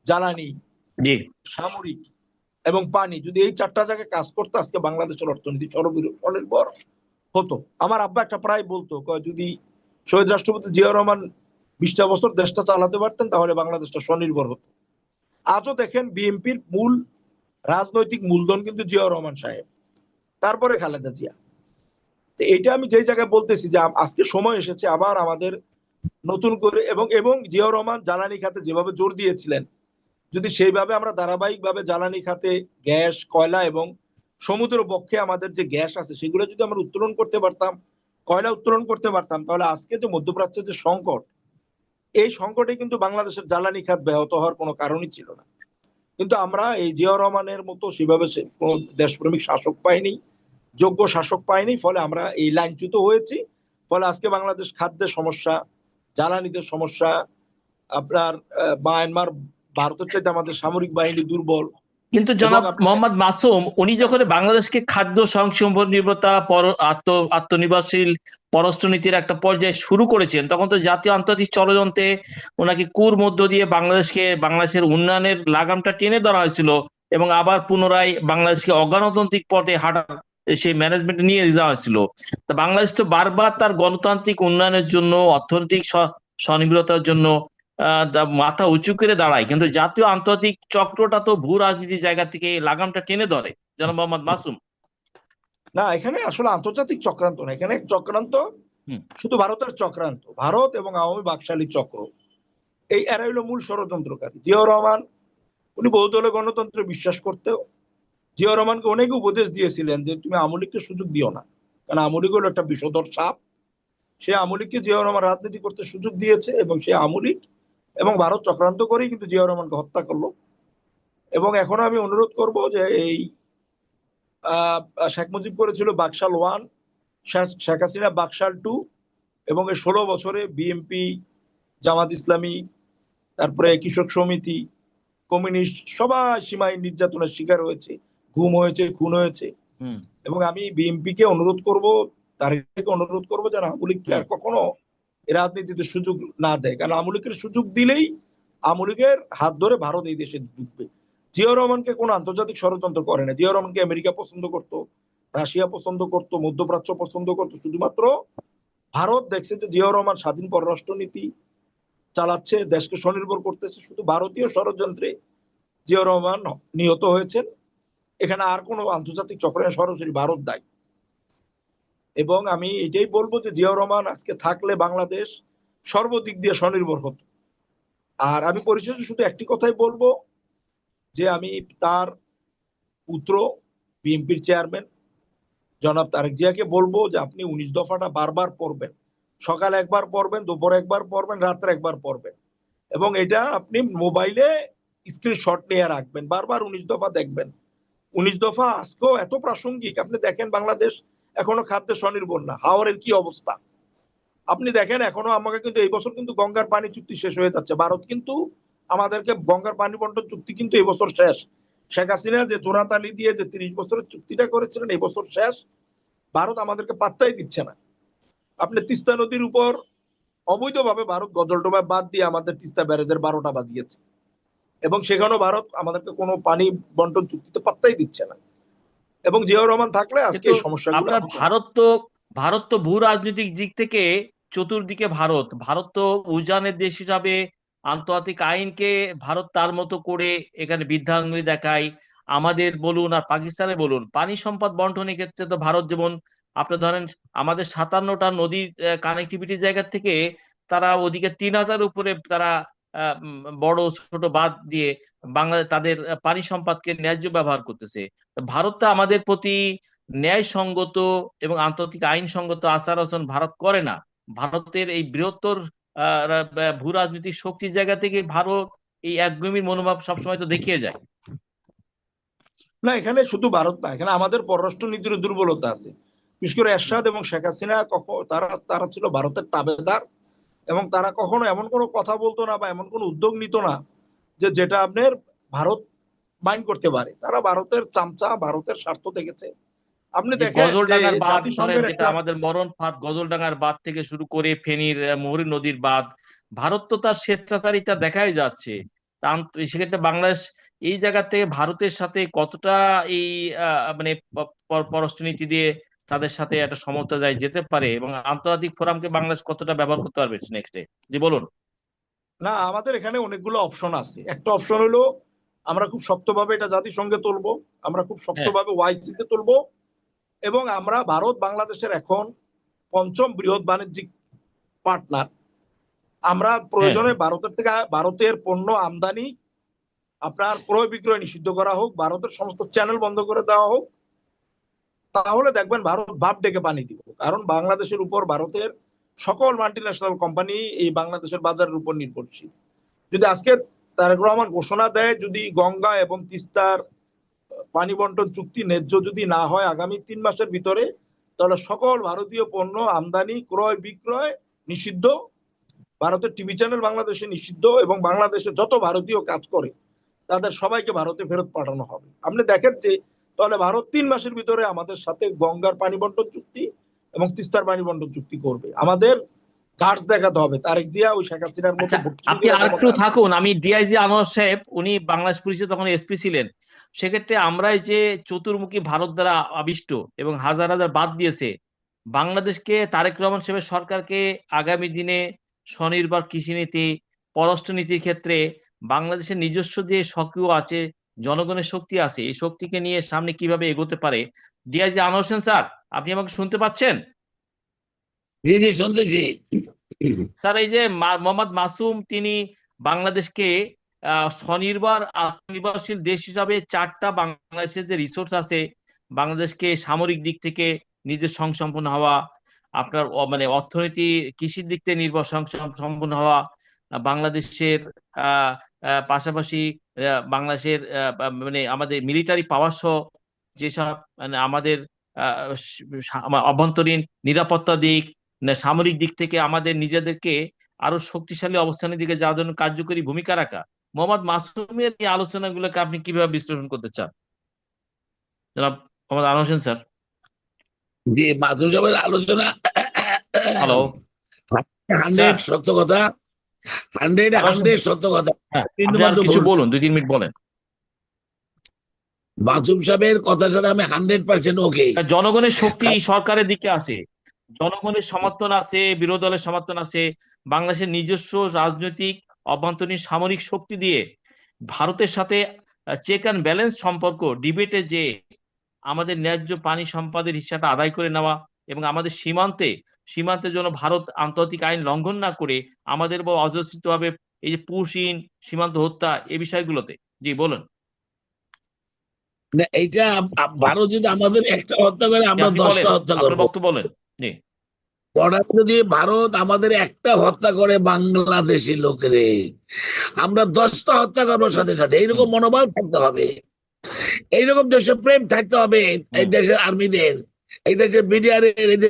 জ্বালানি, সামরিক এবং পানি, যদি এই 4টা জায়গায় কাজ করতো আজকে বাংলাদেশের অর্থনীতি স্বনির্ভর হতো। আমার আব্বা একটা প্রায় বলতো, যদি শহীদ রাষ্ট্রপতি জিয়াউর রহমান 20টা বছর দেশটা চালাতে পারতেন তাহলে বাংলাদেশটা স্বনির্ভর হতো। আজও দেখেন বিএনপির মূল রাজনৈতিক মূলধন কিন্তু জিয়াউর রহমান সাহেব, তারপরে খালেদা জিয়া। এটা আমি যে জায়গায় বলতেছি যে আজকে সময় এসেছে আবার আমাদের নতুন করে এবং জিয়াউর রহমান জ্বালানি খাতে যেভাবে জোর দিয়েছিলেন, যদি সেইভাবে আমরা ধারাবাহিকভাবে জ্বালানি খাতে গ্যাস, কয়লা এবং সমুদ্র বক্ষে আমাদের যে গ্যাস আছে সেগুলো যদি আমরা উত্তোলন করতে পারতাম, কয়লা উত্তোলন করতে পারতাম, তাহলে আজকে যে মধ্যপ্রাচ্যের যে সংকট, এই সংকটে কিন্তু বাংলাদেশের জ্বালানি খাত ব্যাহত হওয়ার কোনো কারণই ছিল না। কিন্তু আমরা এই জিয়াউর রহমানের মতো সেভাবে কোনো দেশপ্রেমিক শাসক পাইনি, যোগ্য শাসক পাইনি, ফলে আমরা এই লাইনচ্যুত হয়েছি। ফলে আজকে বাংলাদেশ খাদ্যের সমস্যা, জ্বালানিতে সমস্যা, আপনার মায়ানমার, ভারতের চাইতে আমাদের সামরিক বাহিনী দুর্বল। কিন্তু জনাব মোহাম্মদ মাসুম, উনি যখন বাংলাদেশকে খাদ্য স্বয়ংসম্পূর্ণতা, আত্মনির্ভরশীল পররাষ্ট্রনীতির একটা পর্যায়ে শুরু করেছেন, তখন তো জাতীয় আন্তর্জাতিক ষড়যন্ত্রে ওনাকে কুর মধ্য দিয়ে বাংলাদেশের উন্নয়নের লাগামটা টেনে ধরা হয়েছিল এবং আবার পুনরায় বাংলাদেশকে অগণতান্ত্রিক পথে হাঁটার সেই ম্যানেজমেন্ট নিয়ে যাওয়া হয়েছিল। তা বাংলাদেশ তো বারবার তার গণতান্ত্রিক উন্নয়নের জন্য, অর্থনৈতিক স্বনির্ভরতার জন্য মাথা উঁচু করে দাঁড়ায়, কিন্তু জাতীয় আন্তর্জাতিক চক্রটা তো ভূ রাজনীতির জায়গা থেকে লাগামটা টেনে ধরে। জনাব মোহাম্মদ মাসুম। না, এখানে আসলে আন্তর্জাতিক চক্রান্ত না, এখানে চক্রান্ত শুধু ভারতের চক্রান্ত। ভারত এবং আওয়ামী বাকশালী চক্র, এরা হলো মূল ষড়যন্ত্রকারী। জিয়াউর রহমান উনি বহুদলীয় গণতন্ত্রে বিশ্বাস করতেও জিয়াউর রহমানকে অনেক উপদেশ দিয়েছিলেন যে তুমি আওয়ামী লীগকে সুযোগ দিও না, কারণ আওয়ামী লীগ হলো একটা বিষধর সাপ, সে আমলিককে জিয়াউর রহমান রাজনীতি করতে সুযোগ দিয়েছে এবং সে আমলিক এবং ভারত চক্রান্ত করেই কিন্তু জিয়াউর রহমানকে হত্যা করলো। এবং এখনো আমি অনুরোধ করব যে এই শেখ মুজিব করেছিল বাকশাল 1, শেখ হাসিনা বাকশাল 2, এবং এই 16 বছরে বিএনপি, জামাত ইসলামী, তারপরে কৃষক সমিতি, কমিউনিস্ট সবাই সীমাহীন নির্যাতনের শিকার হয়েছে, গুম হয়েছে, খুন হয়েছে। হুম এবং আমি বিএনপি কে অনুরোধ করব, তারেককে অনুরোধ করবো যেন আওয়ামী লীগকে আর কখনো এই রাজনীতিতে সুযোগ না দেয়, কারণ আওয়ামী লীগের সুযোগ দিলেই আওয়ামী লীগের হাত ধরে ভারত এই দেশে ঢুকবে। জিয়াউর রহমানকে কোনো আন্তর্জাতিক ষড়যন্ত্র করে না। জিয়াউর রহমানকে আমেরিকা পছন্দ করতো, রাশিয়া পছন্দ করতো, মধ্যপ্রাচ্য পছন্দ করতো, শুধুমাত্র ভারত দেখছে যে জিয়াউর রহমান স্বাধীন পররাষ্ট্রনীতি চালাচ্ছে, দেশকে স্বনির্ভর করতেছে, শুধু ভারতীয় ষড়যন্ত্রে জিয়াউর রহমান নিহত হয়েছেন। এখানে আর কোনো আন্তর্জাতিক চক্রান্ত, সরাসরি ভারত দায়ী। এবং আমি এটাই বলবো যে জিয়াউর রহমান আজকে থাকলে বাংলাদেশ সর্বদিক দিয়ে স্বনির্ভর হতো। আর আমি পরিশেষে শুধু একটি কথাই বলবো যে আমি তার পুত্র, বিএনপির চেয়ারম্যান জনাব তারেক জিয়াকে বলবো যে আপনি 19 দফাটা বারবার পড়বেন, সকালে একবার পড়বেন, দুপুরে একবার পড়বেন, রাত্রে একবার পড়বেন, এবং এটা আপনি মোবাইলে স্ক্রিনশট নিয়ে রাখবেন, বারবার 19 দফা দেখবেন। 19 দফা আজকেও এত প্রাসঙ্গিক। আপনি দেখেন বাংলাদেশ এখনো খাদ্যে স্বনির্ভর না, হাওরের কি অবস্থা আপনি দেখেন। এখনো আমাকে কিন্তু এই বছর কিন্তু গঙ্গার পানি চুক্তি শেষ হয়ে যাচ্ছে। ভারত কিন্তু আমাদেরকে গঙ্গার পানি বন্টন চুক্তি কিন্তু এই বছর শেষ। শেখ হাসিনা যে জোড়াতালি দিয়ে যে 30 বছরের চুক্তিটা করেছিলেন, এই বছর শেষ। ভারত আমাদেরকে পাত্তাই দিচ্ছে না। আপনি তিস্তা নদীর উপর অবৈধভাবে ভারত গজলডোবা বাদ দিয়ে আমাদের তিস্তা ব্যারেজের 12টা বাজিয়েছে, এবং সেখানেও ভারত আমাদেরকে কোনো পানি বন্টন চুক্তিতে পাত্তাই দিচ্ছে না। এবং জিয়াউর রহমান থাকলে আজকে কিন্তু এই সমস্যাগুলো আপনার হতো না। ভারত তো ভূ রাজনৈতিক দিক থেকে চতুর্দিকে ভারত ভারত তো উজানের দেশ হিসাবে আন্তর্জাতিক আইনকে ভারত তার মতো করে এখানে বৃদ্ধাঙ্গুলি দেখায়। আমাদের বলুন আর পাকিস্তানে বলুন, পানি সম্পদ বন্টনের ক্ষেত্রে তো ভারত যেমন, আপনি ধরেন আমাদের 57টা নদীর কানেক্টিভিটি জায়গা থেকে তারা ওদিকে 3000 উপরে তারা বড় ছোট বাঁধ দিয়ে বাংলাদেশ তাদের পানি সম্পদকে ন্যায্য ব্যবহার করতেছে। তো ভারত তো আমাদের প্রতি ন্যায়সঙ্গত এবং আন্তর্জাতিক আইনসঙ্গত আচার আচরণ ভারত করে না। ভারতের এই বৃহত্তর ভূ রাজনৈতিক শক্তির জায়গা থেকে ভারত এই একগুঁয়েমির মনোভাব সবসময় তো দেখিয়ে যায়। না, এখানে শুধু ভারত না, এখানে আমাদের পররাষ্ট্র নীতির দুর্বলতা আছে। বিশেষ করে এরশাদ এবং শেখ হাসিনা তারা তারা ছিল ভারতের তাবেদার, এবং তারা কখনো এমন কোনো কথা বলতো না বা এমন কোনো উদ্যোগ নিত না যেটা আপনার ভারত মাইন্ড করতে পারে। তারা ভারতের চামচা, ভারতের স্বার্থ দেখেছে। আপনি যে দেখেন যে গজলডাঙ্গার বাঁধ ধরেন, জাতিসংঘের যেটা একটা, আমাদের মরণ ফাঁদ, গজলডাঙ্গার বাঁধ থেকে শুরু করে ফেনীর মুহুরী নদীর বাঁধ, ভারত তো তার স্বেচ্ছাচারিতা দেখাই যাচ্ছে। সেক্ষেত্রে বাংলাদেশ এই জায়গা থেকে ভারতের সাথে কতটা এই মানে পররাষ্ট্রনীতি দিয়ে তাদের সাথে একটা সমঝোতা যায় যেতে পারে, এবং আন্তর্জাতিক ফোরামকে বাংলাদেশ কতটা ব্যবহার করতে পারবে নেক্সটে, জি বলুন। না, আমাদের এখানে অনেকগুলো অপশন আছে। একটা অপশন হলো আমরা খুব শক্তভাবে এটা জাতিসংঘে তুলবো, আমরা খুব হ্যাঁ শক্তভাবে ওআইসি তে তুলবো, এবং আমরা ভারত বাংলাদেশের এখন 5ম বৃহৎ বাণিজ্যিক পার্টনার। আমরা হ্যাঁ প্রয়োজনে ভারতের থেকে ভারতের পণ্য আমদানি আপনার ক্রয় বিক্রয় নিষিদ্ধ করা হোক, ভারতের সমস্ত চ্যানেল বন্ধ করে দেওয়া হোক, তাহলে দেখবেন ভারত ভাব ডেকে পানি দিব। কারণ বাংলাদেশের উপর ভারতের সকল মাল্টিন্যাশনাল কোম্পানি এই বাংলাদেশের বাজারের উপর নির্ভরশীল। যদি আজকে তারেক রহমান ঘোষণা দেয় যদি গঙ্গা এবং তিস্তার পানি বন্টন চুক্তি ন্যায্য যদি না হয় আগামী 3 মাসের ভিতরে, তাহলে সকল ভারতীয় পণ্য আমদানি ক্রয় বিক্রয় নিষিদ্ধ, ভারতের টিভি চ্যানেল বাংলাদেশে নিষিদ্ধ, এবং বাংলাদেশে যত ভারতীয় কাজ করে তাদের সবাইকে ভারতে ফেরত পাঠানো হবে। আপনি দেখেন যে তাহলে ভারত 3 মাসের ভিতরে আমাদের সাথে গঙ্গার পানি বন্টন চুক্তি এবং তিস্তার পানি বন্টন চুক্তি করবে। আমাদের গাছ দেখাতে হবে। তারেক জিয়া ওই শেখ হাসিনার মতো আচ্ছা, আপনি আর একটু থাকুন। আমি ডিআইজি আনোয়ার সাহেব, উনি বাংলাদেশ পুলিশে তখন এসপি ছিলেন। সেক্ষেত্রে আমরা এই যে চতুর্মুখী ভারত দ্বারা আবিষ্ট এবং হাজার হাজার বাদ দিয়েছে বাংলাদেশকে, তারেক রহমান সাহেবের সরকারকে আগামী দিনে স্বনির্ভর কৃষি নীতি, পররাষ্ট্র নীতির ক্ষেত্রে বাংলাদেশের নিজস্ব যে সক্রিয় আছে, জনগণের শক্তি আছে, এই শক্তিকে নিয়ে সামনে কিভাবে এগোতে পারে। ডিআইজি আনোয়ার হোসেন স্যার, আপনি আমাকে শুনতে পাচ্ছেন? জি জি, শুনতেছি। স্যার, এই যে মোহাম্মদ মাসুম, তিনি বাংলাদেশকে স্বনির্ভর আত্মনির্ভরশীল দেশ হিসাবে 4টা বাংলাদেশের যে রিসোর্স আছে, বাংলাদেশকে সামরিক দিক থেকে নিজের স্বয়ংসম্পূর্ণ হওয়া, আপনার মানে অর্থনীতি কৃষির দিক থেকে নির্ভর সম্পন্ন হওয়া, বাংলাদেশের পাশাপাশি বাংলাদেশের মানে আমাদের মিলিটারি পাওয়ার সহ যেসব মানে আমাদের অভ্যন্তরীণ নিরাপত্তা দিক, সামরিক দিক থেকে আমাদের নিজেদেরকে আরো শক্তিশালী অবস্থানের দিকে যাওয়ার জন্য কার্যকরী ভূমিকা রাখা। মোহাম্মদ মাসুমের এই আলোচনাগুলোকে আপনি কিভাবে বিশ্লেষণ করতে চান জনাব মোহাম্মদ আনোয়ার হোসেন স্যার? যে মাধব সাহেবের আলোচনা হ্যালো 100 সত্য কথা, 100 সত্য কথা। হ্যাঁ, কিন্তু আপনি আর মাত্র কিছু ভুল। বলুন, 2-3 মিনিট বলেন। মাসুম সাহেবের কথার সাথে আমি 100% ওকে। জনগণের শক্তি সরকারের দিকে আছে, জনগণের সমর্থন আছে, বিরোধী দলের সমর্থন আছে। বাংলাদেশের নিজস্ব রাজনৈতিক অভ্যন্তরীণ সামরিক শক্তি দিয়ে ভারতের সাথে চেক অ্যান্ড ব্যালেন্স সম্পর্ক ডিবেটে যে আমাদের ন্যায্য পানি সম্পদের হিসাবটা আদায় করে নেওয়া এবং আমাদের সীমান্তের জন্য ভারত আন্তর্জাতিক আইন লঙ্ঘন না করে আমাদের অজস্রিতভাবে এই যে পুশিন সীমান্ত হত্যা এই বিষয়গুলোতে। জি বলুন। না, এইটা ভারত যদি আমাদের একটা হত্যা করে, আমরা আপনি বলেন, 10টা হত্যা আপনার করবো। বক্তব্য বলেন। জি। যদি ভারত আমাদের একটা হত্যা করে বাংলাদেশি লোকেরে, আমরা 10টা হত্যা করবো সাথে সাথে। এইরকম মনোবল থাকতে হবে, এইরকম দেশপ্রেম থাকতে হবে এই দেশের আর্মিদের, এই দেশের বিডিআর এর, এই